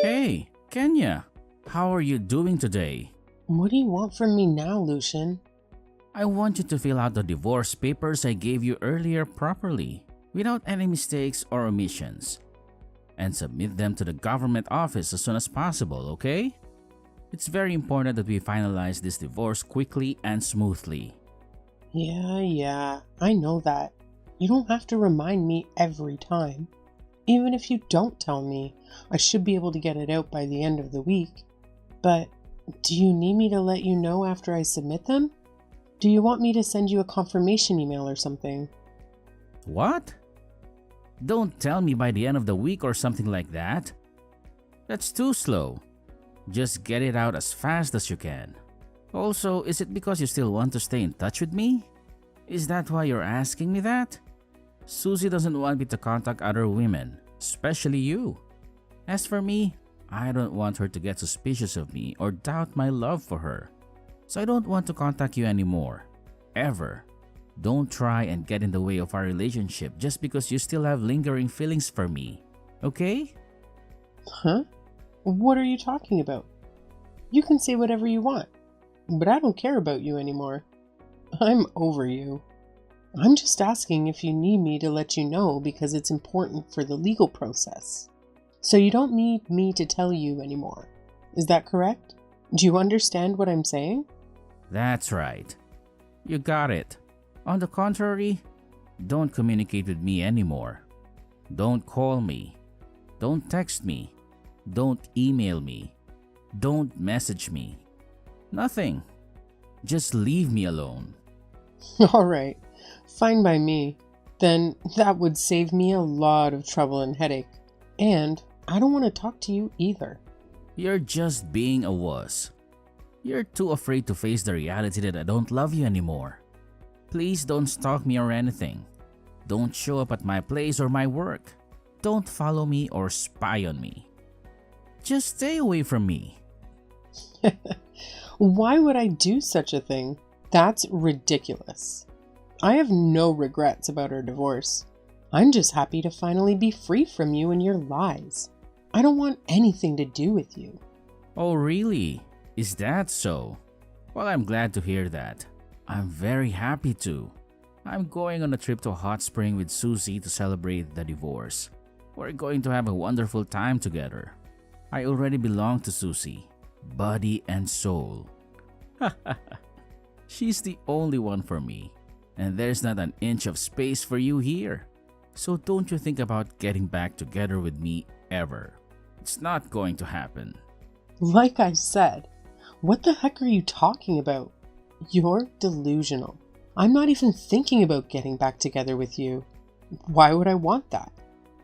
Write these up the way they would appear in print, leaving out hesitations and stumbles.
Hey, Kenya, how are you doing today? What do you want from me now, Lucian? I want you to fill out the divorce papers I gave you earlier properly, without any mistakes or omissions, and submit them to the government office as soon as possible, okay? It's very important that we finalize this divorce quickly and smoothly. Yeah, I know that. You don't have to remind me every time. Even if you don't tell me, I should be able to get it out by the end of the week. But do you need me to let you know after I submit them? Do you want me to send you a confirmation email or something? What? Don't tell me by the end of the week or something like that. That's too slow. Just get it out as fast as you can. Also, is it because you still want to stay in touch with me? Is that why you're asking me that? Susie doesn't want me to contact other women, especially you. As for me, I don't want her to get suspicious of me or doubt my love for her. So I don't want to contact you anymore. Ever. Don't try and get in the way of our relationship just because you still have lingering feelings for me. Okay? Huh? What are you talking about? You can say whatever you want, but I don't care about you anymore. I'm over you. I'm just asking if you need me to let you know because it's important for the legal process. So you don't need me to tell you anymore. Is that correct? Do you understand what I'm saying? That's right. You got it. On the contrary, don't communicate with me anymore. Don't call me. Don't text me. Don't email me. Don't message me. Nothing. Just leave me alone. All right, fine by me. Then that would save me a lot of trouble and headache. And I don't want to talk to you either. You're just being a wuss. You're too afraid to face the reality that I don't love you anymore. Please don't stalk me or anything. Don't show up at my place or my work. Don't follow me or spy on me. Just stay away from me. Why would I do such a thing? That's ridiculous. I have no regrets about our divorce. I'm just happy to finally be free from you and your lies. I don't want anything to do with you. Oh, really? Is that so? Well, I'm glad to hear that. I'm very happy to. I'm going on a trip to a hot spring with Susie to celebrate the divorce. We're going to have a wonderful time together. I already belong to Susie, body and soul. She's the only one for me, and there's not an inch of space for you here. So don't you think about getting back together with me ever. It's not going to happen. Like I said, what the heck are you talking about? You're delusional. I'm not even thinking about getting back together with you. Why would I want that?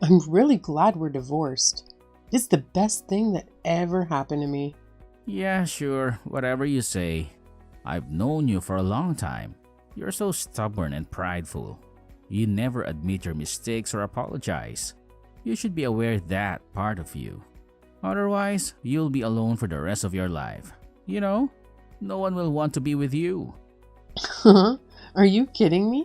I'm really glad we're divorced. It's the best thing that ever happened to me. Yeah, sure, whatever you say. I've known you for a long time. You're so stubborn and prideful. You never admit your mistakes or apologize. You should be aware of that part of you. Otherwise, you'll be alone for the rest of your life. You know, no one will want to be with you. Huh? Are you kidding me?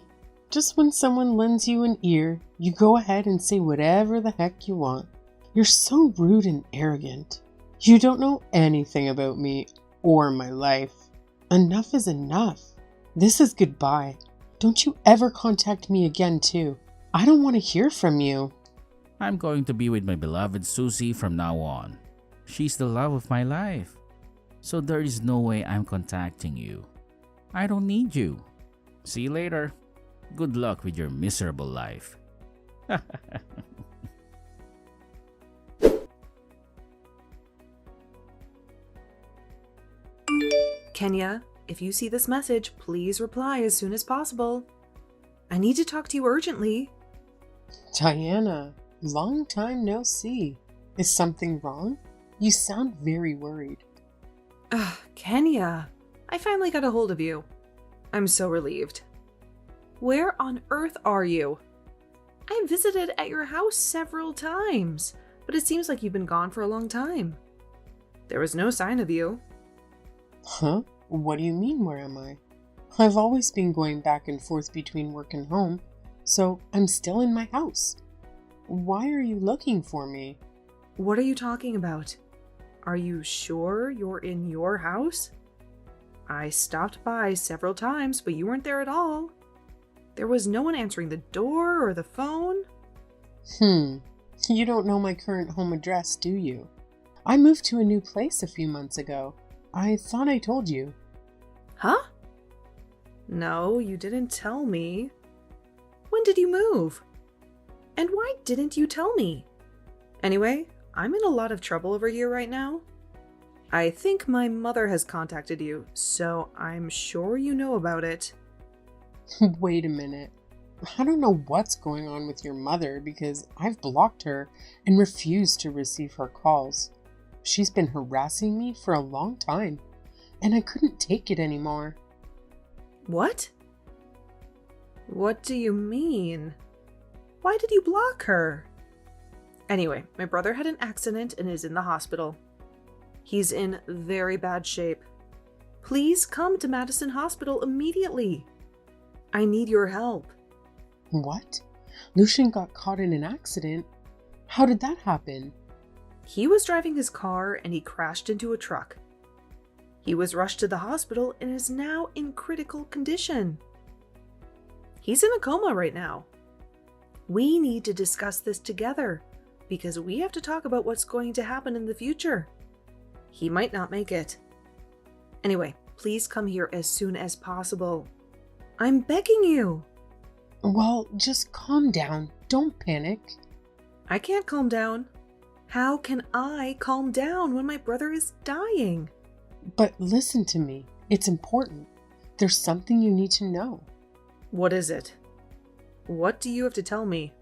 Just when someone lends you an ear, you go ahead and say whatever the heck you want. You're so rude and arrogant. You don't know anything about me or my life. Enough is enough. This is goodbye. Don't you ever contact me again, too. I don't want to hear from you. I'm going to be with my beloved Susie from now on. She's the love of my life. So there is no way I'm contacting you. I don't need you. See you later. Good luck with your miserable life. Kenya, if you see this message, please reply as soon as possible. I need to talk to you urgently. Diana, long time no see. Is something wrong? You sound very worried. Kenya, I finally got a hold of you. I'm so relieved. Where on earth are you? I visited at your house several times, but it seems like you've been gone for a long time. There was no sign of you. Huh? What do you mean, where am I? I've always been going back and forth between work and home, so I'm still in my house. Why are you looking for me? What are you talking about? Are you sure you're in your house? I stopped by several times, but you weren't there at all. There was no one answering the door or the phone. You don't know my current home address, do you? I moved to a new place a few months ago. I thought I told you. Huh? No, you didn't tell me. When did you move? And why didn't you tell me? Anyway, I'm in a lot of trouble over here right now. I think my mother has contacted you, so I'm sure you know about it. Wait a minute. I don't know what's going on with your mother because I've blocked her and refused to receive her calls. She's been harassing me for a long time, and I couldn't take it anymore. What? What do you mean? Why did you block her? Anyway, my brother had an accident and is in the hospital. He's in very bad shape. Please come to Madison Hospital immediately. I need your help. What? Lucian got caught in an accident? How did that happen? He was driving his car and he crashed into a truck. He was rushed to the hospital and is now in critical condition. He's in a coma right now. We need to discuss this together because we have to talk about what's going to happen in the future. He might not make it. Anyway, please come here as soon as possible. I'm begging you. Well, just calm down. Don't panic. I can't calm down. How can I calm down when my brother is dying? But listen to me. It's important. There's something you need to know. What is it? What do you have to tell me?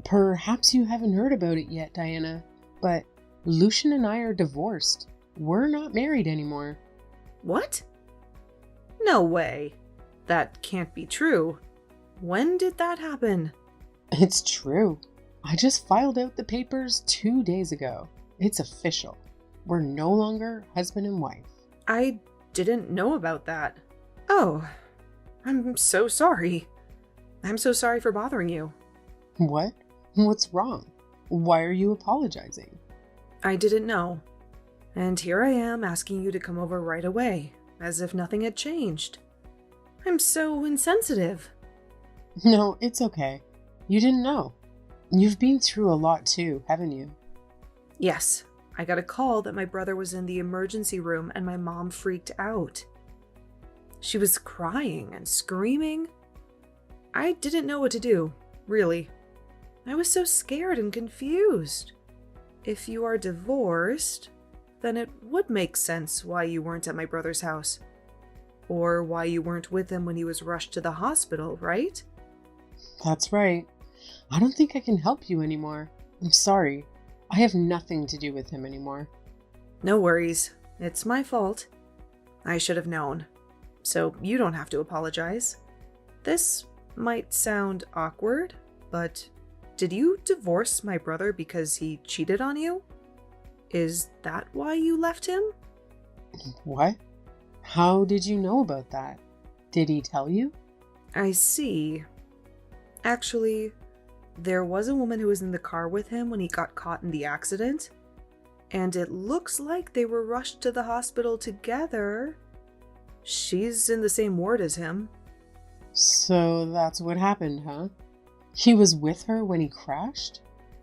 Perhaps you haven't heard about it yet, Diana, but Lucian and I are divorced. We're not married anymore. What? No way. That can't be true. When did that happen? It's true. I just filed out the papers 2 days ago. It's official. We're no longer husband and wife. I didn't know about that. Oh, I'm so sorry. I'm so sorry for bothering you. What? What's wrong? Why are you apologizing? I didn't know. And here I am asking you to come over right away, as if nothing had changed. I'm so insensitive. No, it's okay. You didn't know. You've been through a lot too, haven't you? Yes, I got a call that my brother was in the emergency room and my mom freaked out. She was crying and screaming. I didn't know what to do, really. I was so scared and confused. If you are divorced, then it would make sense why you weren't at my brother's house. Or why you weren't with him when he was rushed to the hospital, right? That's right. I don't think I can help you anymore. I'm sorry. I have nothing to do with him anymore. No worries. It's my fault. I should have known. So you don't have to apologize. This might sound awkward, but did you divorce my brother because he cheated on you? Is that why you left him? What? How did you know about that? Did he tell you? I see. Actually, there was a woman who was in the car with him when he got caught in the accident, and it looks like they were rushed to the hospital together. She's in the same ward as him. So that's what happened, huh? He was with her when he crashed?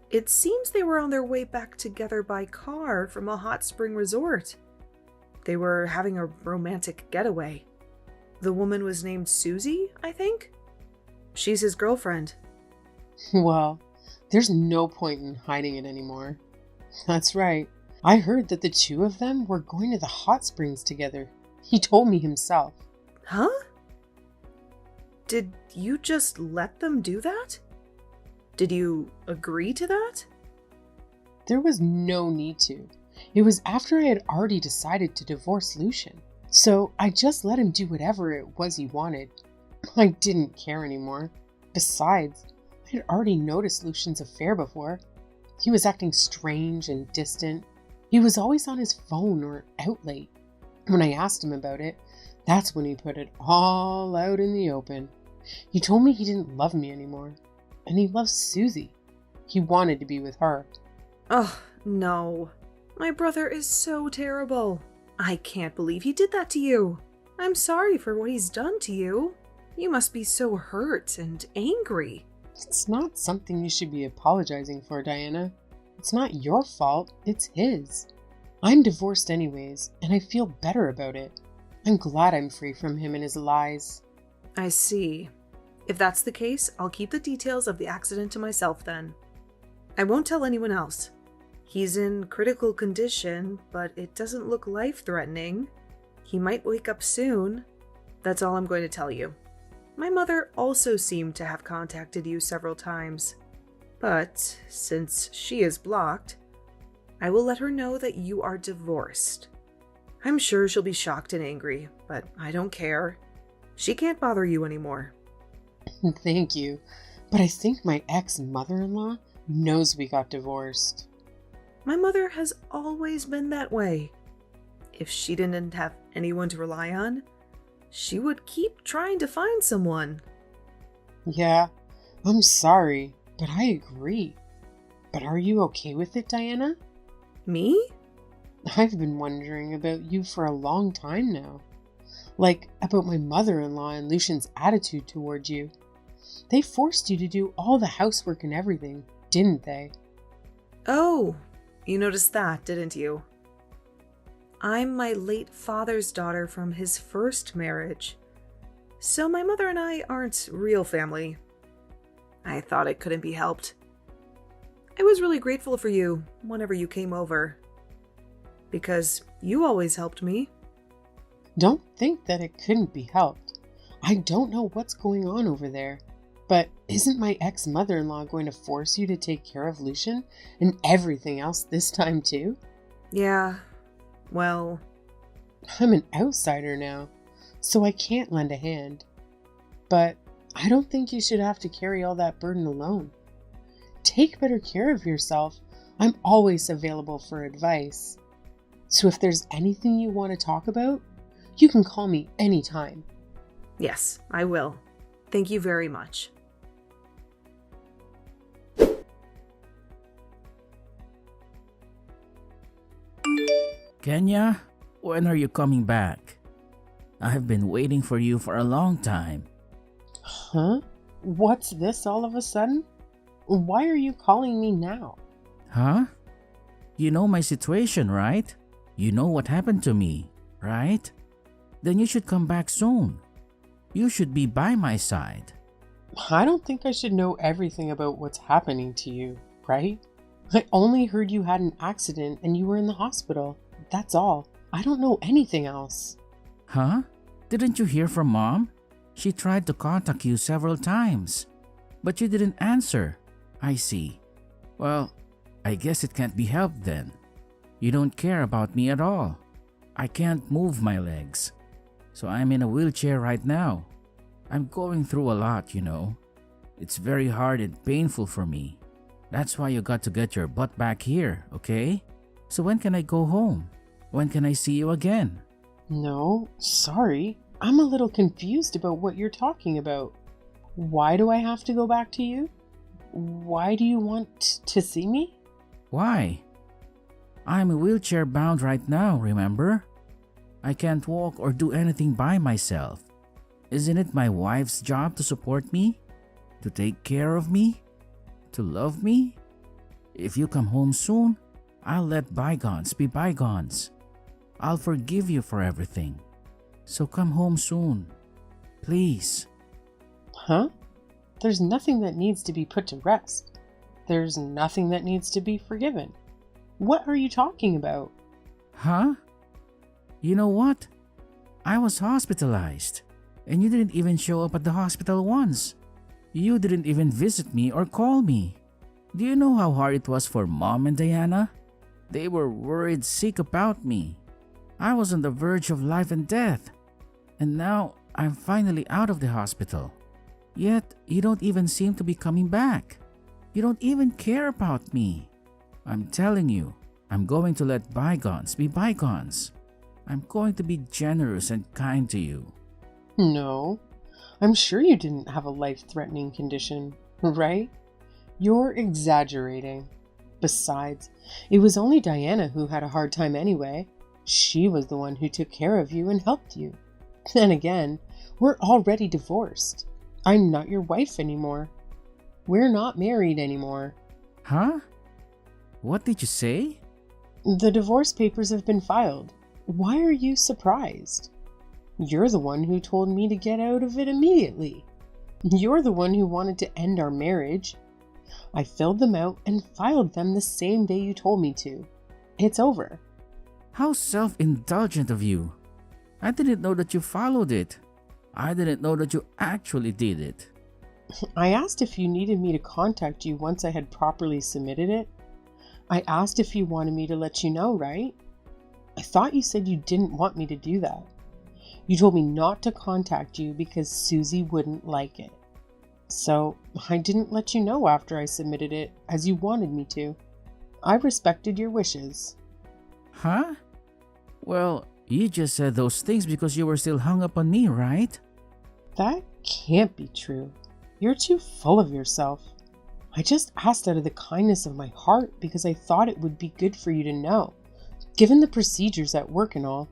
It seems they were on their way back together by car from a hot spring resort. They were having a romantic getaway. The woman was named Susie, I think? She's his girlfriend. Well, there's no point in hiding it anymore. That's right. I heard that the two of them were going to the hot springs together. He told me himself. Huh? Did you just let them do that? Did you agree to that? There was no need to. It was after I had already decided to divorce Lucian. So I just let him do whatever it was he wanted. I didn't care anymore. Besides, I had already noticed Lucian's affair before. He was acting strange and distant. He was always on his phone or out late. When I asked him about it, that's when he put it all out in the open. He told me he didn't love me anymore. And he loves Susie. He wanted to be with her. Oh, No. My brother is so terrible. I can't believe he did that to you. I'm sorry for what he's done to you. You must be so hurt and angry. It's not something you should be apologizing for, Diana. It's not your fault, it's his. I'm divorced anyways, and I feel better about it. I'm glad I'm free from him and his lies. I see. If that's the case, I'll keep the details of the accident to myself then. I won't tell anyone else. He's in critical condition, but it doesn't look life-threatening. He might wake up soon. That's all I'm going to tell you. My mother also seemed to have contacted you several times. But since she is blocked, I will let her know that you are divorced. I'm sure she'll be shocked and angry, but I don't care. She can't bother you anymore. Thank you, but I think my ex-mother-in-law knows we got divorced. My mother has always been that way. If she didn't have anyone to rely on, she would keep trying to find someone. Yeah, I'm sorry, but I agree. But are you okay with it, Diana? Me? I've been wondering about you for a long time now. Like, about my mother-in-law and Lucian's attitude toward you. They forced you to do all the housework and everything, didn't they? Oh, you noticed that, didn't you? I'm my late father's daughter from his first marriage, so my mother and I aren't real family. I thought it couldn't be helped. I was really grateful for you whenever you came over, because you always helped me. Don't think that it couldn't be helped. I don't know what's going on over there, but isn't my ex-mother-in-law going to force you to take care of Lucian and everything else this time too? Yeah, well... I'm an outsider now, so I can't lend a hand. But I don't think you should have to carry all that burden alone. Take better care of yourself. I'm always available for advice. So if there's anything you want to talk about, you can call me anytime. Yes, I will. Thank you very much. Kenya, when are you coming back? I have been waiting for you for a long time. Huh? What's this all of a sudden? Why are you calling me now? Huh? You know my situation, right? You know what happened to me, right? Then you should come back soon. You should be by my side. I don't think I should know everything about what's happening to you, right? I only heard you had an accident and you were in the hospital. That's all. I don't know anything else. Huh? Didn't you hear from Mom? She tried to contact you several times, but you didn't answer. I see. Well, I guess it can't be helped then. You don't care about me at all. I can't move my legs, so I'm in a wheelchair right now. I'm going through a lot, you know. It's very hard and painful for me. That's why you got to get your butt back here, okay? So when can I go home? When can I see you again? No, sorry. I'm a little confused about what you're talking about. Why do I have to go back to you? Why do you want to see me? Why? I'm wheelchair bound right now, remember? I can't walk or do anything by myself. Isn't it my wife's job to support me? To take care of me? To love me? If you come home soon, I'll let bygones be bygones. I'll forgive you for everything. So come home soon. Please. Huh? There's nothing that needs to be put to rest. There's nothing that needs to be forgiven. What are you talking about? Huh? You know what? I was hospitalized, and you didn't even show up at the hospital once. You didn't even visit me or call me. Do you know how hard it was for Mom and Diana? They were worried sick about me. I was on the verge of life and death, and now I'm finally out of the hospital. Yet, you don't even seem to be coming back. You don't even care about me. I'm telling you, I'm going to let bygones be bygones. I'm going to be generous and kind to you. No, I'm sure you didn't have a life-threatening condition, right? You're exaggerating. Besides, it was only Diana who had a hard time anyway. She was the one who took care of you and helped you. Then again, we're already divorced. I'm not your wife anymore. We're not married anymore. Huh? What did you say? The divorce papers have been filed. Why are you surprised? You're the one who told me to get out of it immediately. You're the one who wanted to end our marriage. I filled them out and filed them the same day you told me to. It's over. How self-indulgent of you. I didn't know that you followed it. I didn't know that you actually did it. I asked if you needed me to contact you once I had properly submitted it. I asked if you wanted me to let you know, right? I thought you said you didn't want me to do that. You told me not to contact you because Susie wouldn't like it. So I didn't let you know after I submitted it as you wanted me to. I respected your wishes. Huh? Well, you just said those things because you were still hung up on me, right? That can't be true. You're too full of yourself. I just asked out of the kindness of my heart because I thought it would be good for you to know, given the procedures at work and all.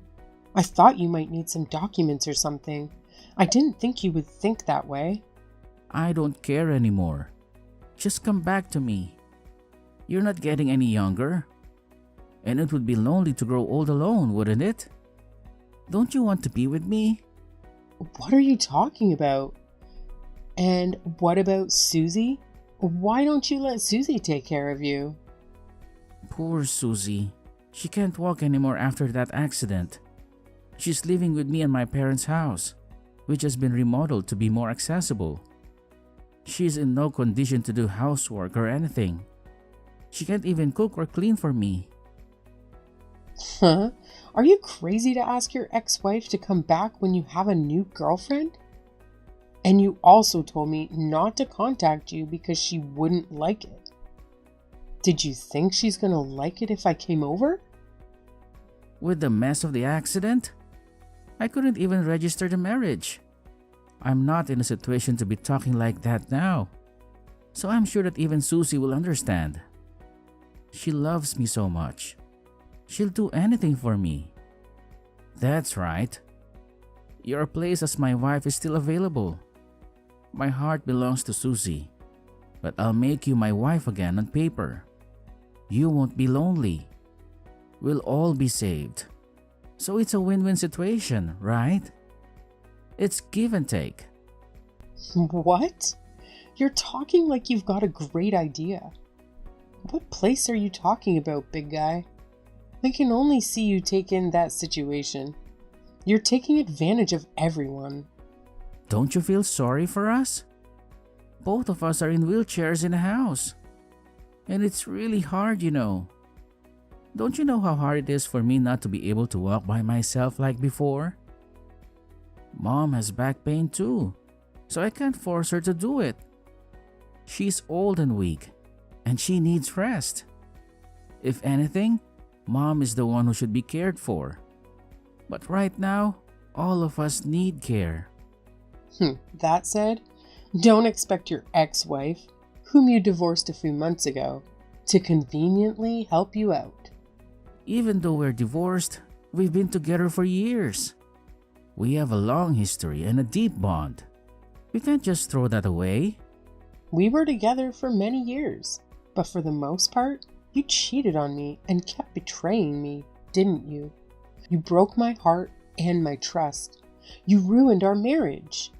I thought you might need some documents or something. I didn't think you would think that way. I don't care anymore. Just come back to me. You're not getting any younger. And it would be lonely to grow old alone, wouldn't it? Don't you want to be with me? What are you talking about? And what about Susie? Why don't you let Susie take care of you? Poor Susie. She can't walk anymore after that accident. She's living with me in my parents' house, which has been remodeled to be more accessible. She's in no condition to do housework or anything. She can't even cook or clean for me. Huh? Are you crazy to ask your ex-wife to come back when you have a new girlfriend? And you also told me not to contact you because she wouldn't like it. Did you think she's gonna like it if I came over? With the mess of the accident, I couldn't even register the marriage. I'm not in a situation to be talking like that now. So I'm sure that even Susie will understand. She loves me so much. She'll do anything for me. That's right. Your place as my wife is still available. My heart belongs to Susie, but I'll make you my wife again on paper. You won't be lonely. We'll all be saved. So it's a win-win situation, right? It's give and take. What? You're talking like you've got a great idea. What place are you talking about, big guy? I can only see you take in that situation. You're taking advantage of everyone. Don't you feel sorry for us? Both of us are in wheelchairs in a house. And it's really hard, you know. Don't you know how hard it is for me not to be able to walk by myself like before? Mom has back pain too, so I can't force her to do it. She's old and weak, and she needs rest. If anything, Mom is the one who should be cared for. But right now, all of us need care. That said, don't expect your ex-wife, whom you divorced a few months ago, to conveniently help you out. Even though we're divorced, we've been together for years. We have a long history and a deep bond. We can't just throw that away. We were together for many years, but for the most part, you cheated on me and kept betraying me, didn't you? You broke my heart and my trust. You ruined our marriage.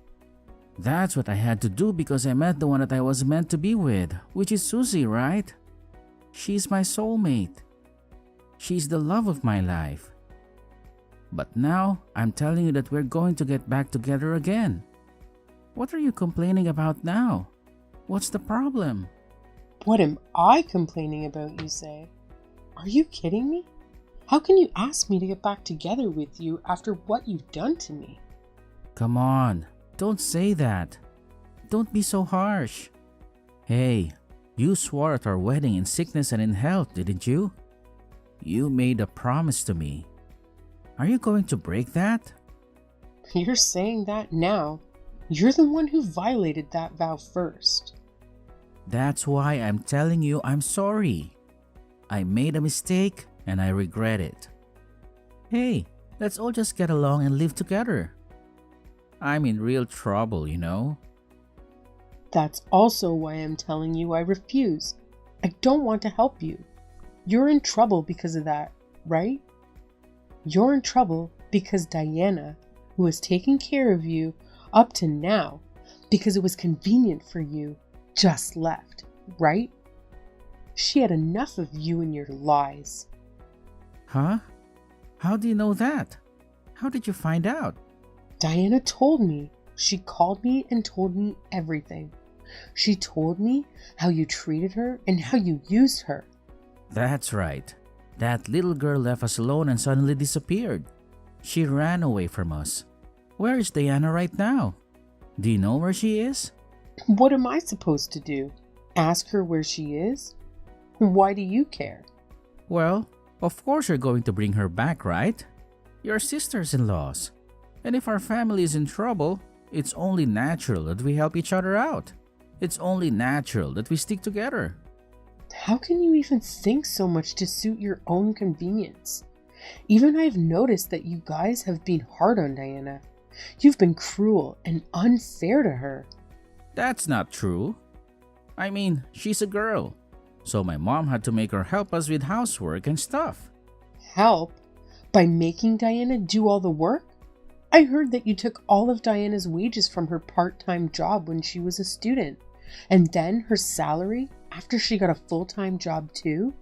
That's what I had to do because I met the one that I was meant to be with, which is Susie, right? She's my soulmate. She's the love of my life. But now, I'm telling you that we're going to get back together again. What are you complaining about now? What's the problem? What am I complaining about, you say? Are you kidding me? How can you ask me to get back together with you after what you've done to me? Come on, don't say that. Don't be so harsh. Hey, you swore at our wedding in sickness and in health, didn't you? You made a promise to me. Are you going to break that? You're saying that now. You're the one who violated that vow first. That's why I'm telling you I'm sorry. I made a mistake and I regret it. Hey, let's all just get along and live together. I'm in real trouble, you know? That's also why I'm telling you I refuse. I don't want to help you. You're in trouble because of that, right? You're in trouble because Diana, who has taken care of you up to now, because it was convenient for you, just left, right? She had enough of you and your lies. Huh? How do you know that? How did you find out? Diana told me. She called me and told me everything. She told me how you treated her and how you used her. That's right. That little girl left us alone and suddenly disappeared. She ran away from us. Where is Diana right now? Do you know where she is? What am I supposed to do? Ask her where she is? Why do you care? Well, of course you're going to bring her back, right? You're sisters-in-laws. And if our family is in trouble, it's only natural that we help each other out. It's only natural that we stick together. How can you even think so much to suit your own convenience? Even I've noticed that you guys have been hard on Diana. You've been cruel and unfair to her. That's not true. I mean, she's a girl. So my mom had to make her help us with housework and stuff. Help? By making Diana do all the work? I heard that you took all of Diana's wages from her part-time job when she was a student, and then her salary after she got a full-time job too?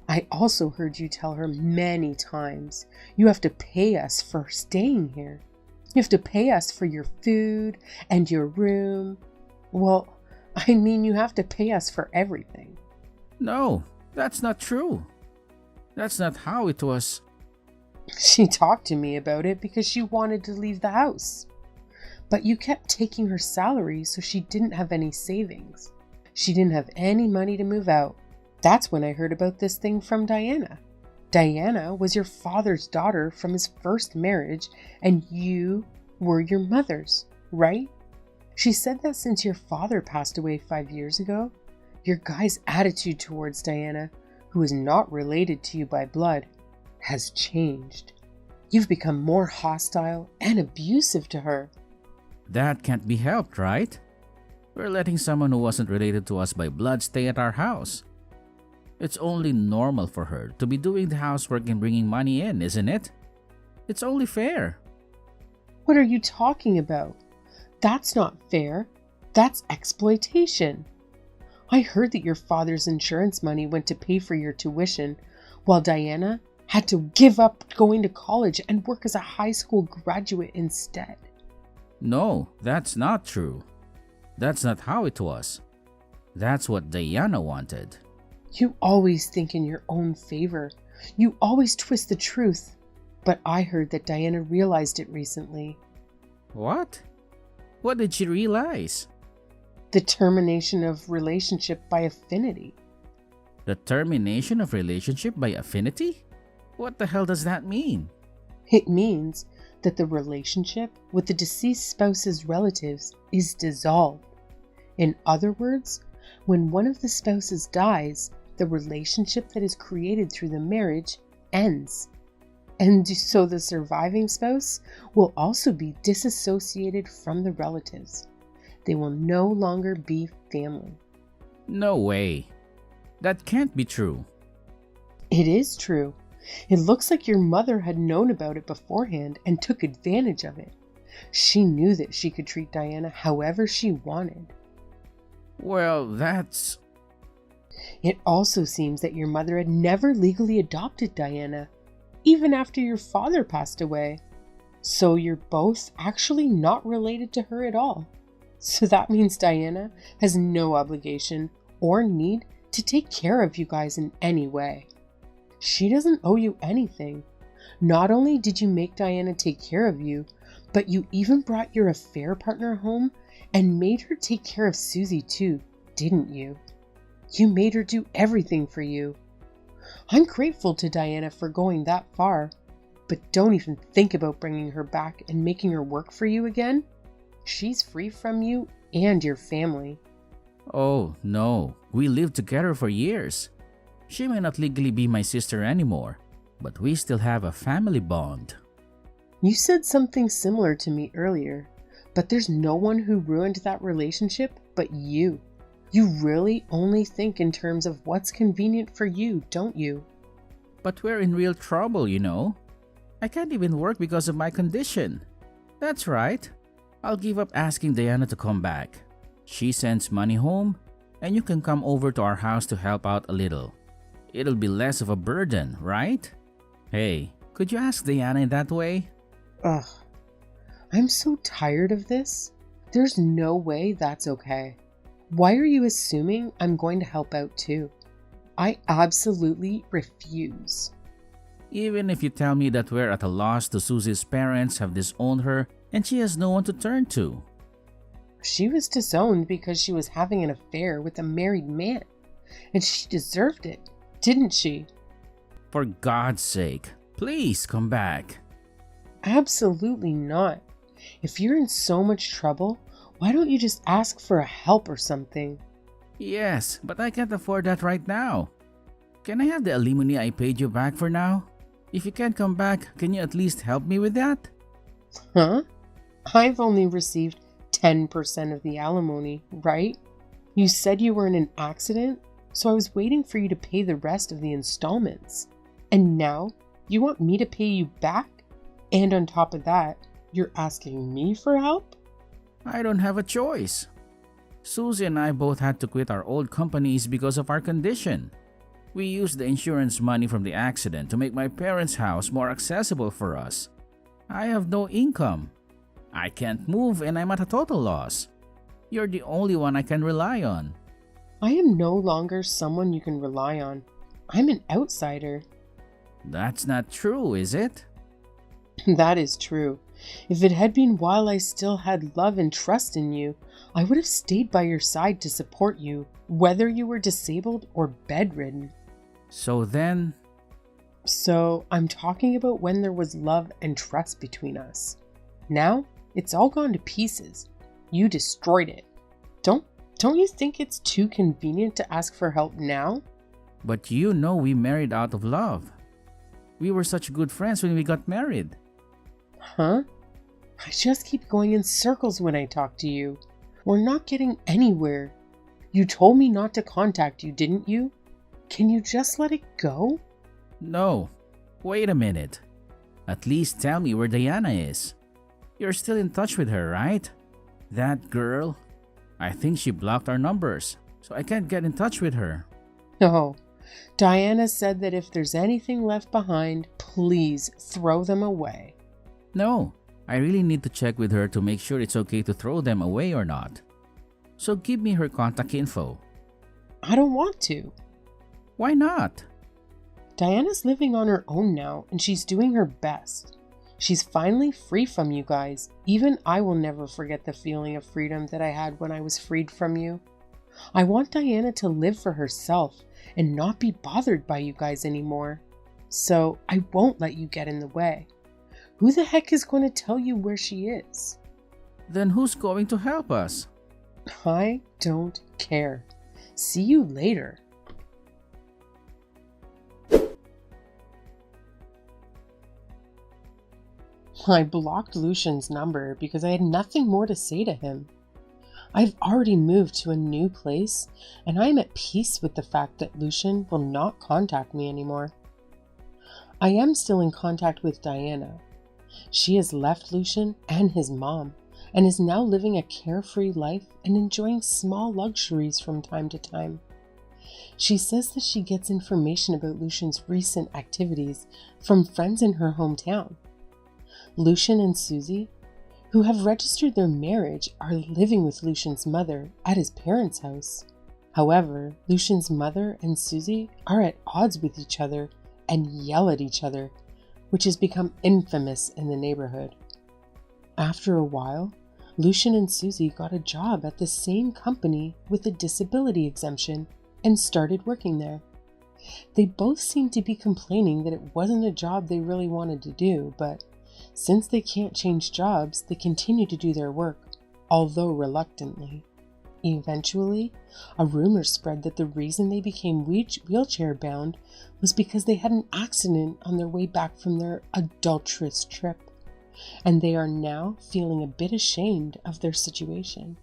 I also heard you tell her many times, you have to pay us for staying here. You have to pay us for your food and your room. Well, I mean, you have to pay us for everything. No, that's not true. That's not how it was. She talked to me about it because she wanted to leave the house. But you kept taking her salary, so she didn't have any savings. She didn't have any money to move out. That's when I heard about this thing from Diana. Diana was your father's daughter from his first marriage, and you were your mother's, right? She said that since your father passed away 5 years ago, your guy's attitude towards Diana, who is not related to you by blood, has changed. You've become more hostile and abusive to her. That can't be helped, right? We're letting someone who wasn't related to us by blood stay at our house. It's only normal for her to be doing the housework and bringing money in, isn't it? It's only fair. What are you talking about? That's not fair. That's exploitation. I heard that your father's insurance money went to pay for your tuition, while Diana had to give up going to college and work as a high school graduate instead. No, that's not true. That's not how it was. That's what Diana wanted. You always think in your own favor. You always twist the truth. But I heard that Diana realized it recently. What? What did she realize? The termination of relationship by affinity. The termination of relationship by affinity? What the hell does that mean? It means that the relationship with the deceased spouse's relatives is dissolved. In other words, when one of the spouses dies, the relationship that is created through the marriage ends. And so the surviving spouse will also be disassociated from the relatives. They will no longer be family. No way. That can't be true. It is true. It looks like your mother had known about it beforehand and took advantage of it. She knew that she could treat Diana however she wanted. Well, that's... It also seems that your mother had never legally adopted Diana, even after your father passed away. So you're both actually not related to her at all. So that means Diana has no obligation or need to take care of you guys in any way. She doesn't owe you anything. Not only did you make Diana take care of you, but you even brought your affair partner home and made her take care of Susie too, didn't you? You made her do everything for you. I'm grateful to Diana for going that far, but don't even think about bringing her back and making her work for you again. She's free from you and your family. Oh, no. We lived together for years. She may not legally be my sister anymore, but we still have a family bond. You said something similar to me earlier, but there's no one who ruined that relationship but you. You really only think in terms of what's convenient for you, don't you? But we're in real trouble, you know. I can't even work because of my condition. That's right. I'll give up asking Diana to come back. She sends money home, and you can come over to our house to help out a little. It'll be less of a burden, right? Hey, could you ask Diana in that way? Ugh. I'm so tired of this. There's no way that's okay. Why are you assuming I'm going to help out too? I absolutely refuse. Even if you tell me that we're at a loss to Susie's parents have disowned her and she has no one to turn to. She was disowned because she was having an affair with a married man. And she deserved it, didn't she? For God's sake, please come back. Absolutely not. If you're in so much trouble, why don't you just ask for a help or something? Yes, but I can't afford that right now. Can I have the alimony I paid you back for now? If you can't come back, can you at least help me with that? Huh? I've only received 10% of the alimony, right? You said you were in an accident, so I was waiting for you to pay the rest of the installments. And now, you want me to pay you back? And on top of that, you're asking me for help? I don't have a choice. Susie and I both had to quit our old companies because of our condition. We used the insurance money from the accident to make my parents' house more accessible for us. I have no income. I can't move and I'm at a total loss. You're the only one I can rely on. I am no longer someone you can rely on. I'm an outsider. That's not true, is it? That is true. If it had been while I still had love and trust in you, I would have stayed by your side to support you, whether you were disabled or bedridden. So I'm talking about when there was love and trust between us. Now, it's all gone to pieces. You destroyed it. Don't you think it's too convenient to ask for help now? But you know we married out of love. We were such good friends when we got married. Huh? I just keep going in circles when I talk to you. We're not getting anywhere. You told me not to contact you, didn't you? Can you just let it go? No. Wait a minute. At least tell me where Diana is. You're still in touch with her, right? That girl? I think she blocked our numbers, so I can't get in touch with her. No. Diana said that if there's anything left behind, please throw them away. No, I really need to check with her to make sure it's okay to throw them away or not. So give me her contact info. I don't want to. Why not? Diana's living on her own now, and she's doing her best. She's finally free from you guys. Even I will never forget the feeling of freedom that I had when I was freed from you. I want Diana to live for herself and not be bothered by you guys anymore. So I won't let you get in the way. Who the heck is going to tell you where she is? Then who's going to help us? I don't care. See you later. I blocked Lucian's number because I had nothing more to say to him. I've already moved to a new place, and I am at peace with the fact that Lucian will not contact me anymore. I am still in contact with Diana. She has left Lucian and his mom, and is now living a carefree life and enjoying small luxuries from time to time. She says that she gets information about Lucian's recent activities from friends in her hometown. Lucian and Susie, who have registered their marriage, are living with Lucian's mother at his parents' house. However, Lucian's mother and Susie are at odds with each other and yell at each other, which has become infamous in the neighborhood. After a while, Lucian and Susie got a job at the same company with a disability exemption and started working there. They both seemed to be complaining that it wasn't a job they really wanted to do, but since they can't change jobs, they continue to do their work, although reluctantly. Eventually, a rumor spread that the reason they became wheelchair bound was because they had an accident on their way back from their adulterous trip, and they are now feeling a bit ashamed of their situation.